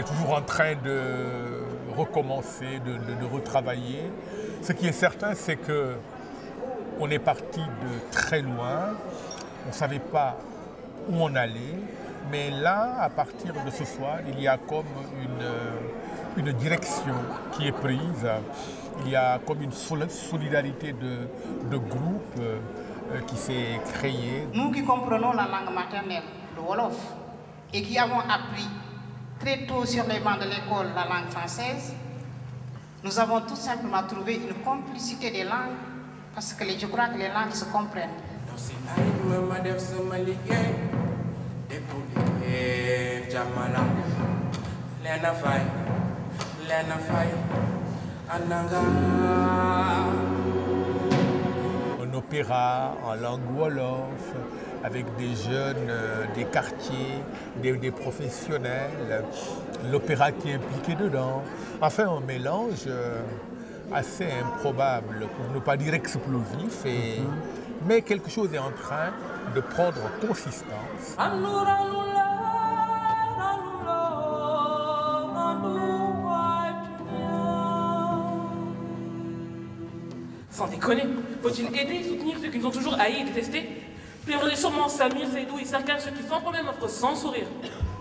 est toujours en train de recommencer, de retravailler. Ce qui est certain, c'est qu'on est parti de très loin, on ne savait pas où on allait, mais là, à partir de ce soir, il y a comme une direction qui est prise, il y a comme une solidarité de groupe qui s'est créée. Nous qui comprenons la langue maternelle, le Wolof, et qui avons appris très tôt sur les bancs de l'école la langue française, nous avons tout simplement trouvé une complicité des langues parce que je crois que les langues se comprennent. Un opéra en langue Wolof, avec des jeunes des quartiers, des professionnels, l'opéra qui est impliqué dedans. Enfin, un mélange assez improbable, pour ne pas dire explosif, mais quelque chose est en train de prendre consistance. Sans déconner, faut-il aider et soutenir ceux qui nous ont toujours haïs et détestés? Puis on aurait sûrement Samir, Seydou et certains ceux qui sans problème offrent sans sourire.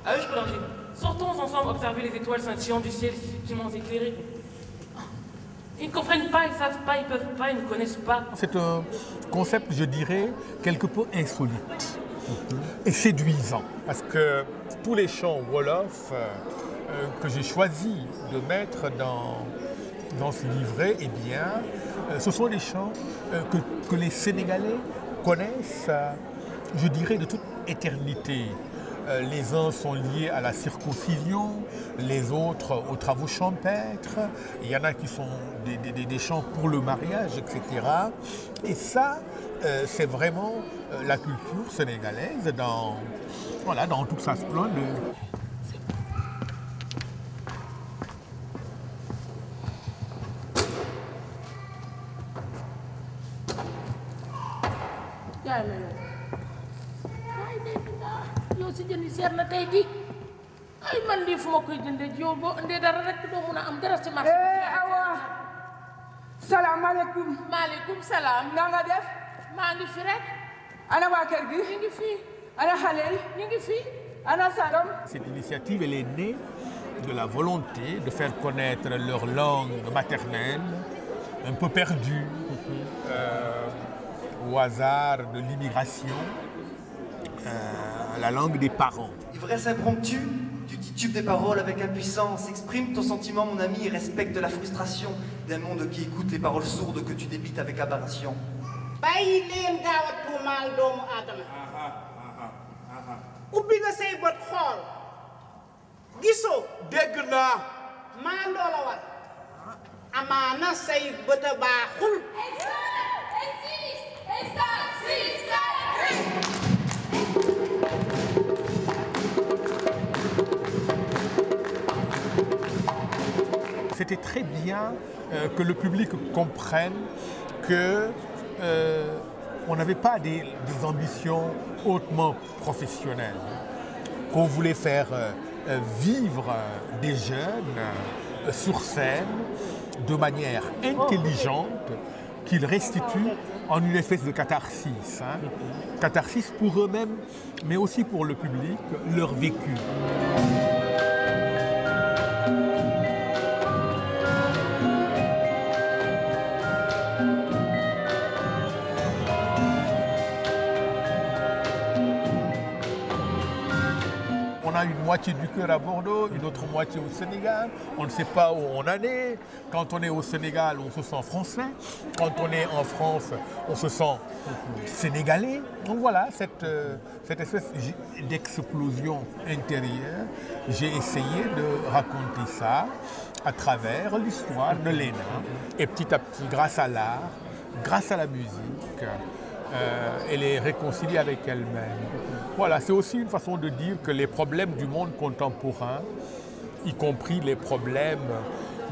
À eux, je peux leur dire, sortons ensemble observer les étoiles scintillantes du ciel si subtilement éclairées. Ils ne comprennent pas, ils ne savent pas, ils ne peuvent pas, ils ne connaissent pas. C'est un concept, je dirais, quelque peu insolite et séduisant. Parce que tous les chants Wolof que j'ai choisi de mettre dans ce livret, eh bien, ce sont des chants que les Sénégalais connaissent, je dirais, de toute éternité. Les uns sont liés à la circoncision, les autres aux travaux champêtres. Il y en a qui sont des chants pour le mariage, etc. Et ça, c'est vraiment la culture sénégalaise dans toute sa splendeur. si jëndi seer na tey jii ay man lii fu ma koy jëndee jiw boo indee dara rek doo mun a am dara ci marché bi. awa salaamaaleykum. maaleykum salaam. na nga def. maa ngi fi rek. ana waa kër gi. ñu ngi fi. ana xale yi. ñu ngi fi. ana Salom. Cette initiative, elle est née de la volonté de faire connaître leur langue maternelle, un peu perdue au hasard de l'immigration. La langue des parents. Ivresse impromptue, tu titubes des paroles avec impuissance. Exprime ton sentiment, mon ami, et respecte la frustration d'un monde qui écoute les paroles sourdes que tu débites avec aberration. bàyyi leen gaaw a tuumaal doomu aadama. ubbi nga say bët xool. gisoo. dégg naa. maa ndoola war. amaana say bët a baaxul. C'était très bien que le public comprenne que on n'avait pas des ambitions hautement professionnelles, qu'on voulait faire vivre des jeunes sur scène de manière intelligente, qu'ils restituent en une espèce de catharsis. Catharsis pour eux-mêmes, mais aussi pour le public, leur vécu. On a une moitié du cœur à Bordeaux, une autre moitié au Sénégal. On ne sait pas où on en est. Quand on est au Sénégal, on se sent français. Quand on est en France, on se sent sénégalais. Donc voilà, cette espèce d'explosion intérieure, j'ai essayé de raconter ça à travers l'histoire de Léna. Et petit à petit, grâce à l'art, grâce à la musique, elle est réconciliée avec elle-même. Voilà, c'est aussi une façon de dire que les problèmes du monde contemporain, y compris les problèmes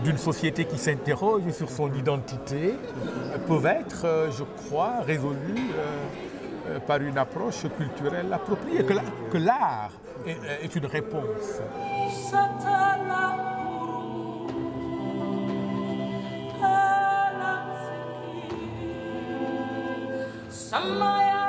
d'une société qui s'interroge sur son identité, peuvent être, je crois, résolus par une approche culturelle appropriée, que l'art est une réponse. Samaya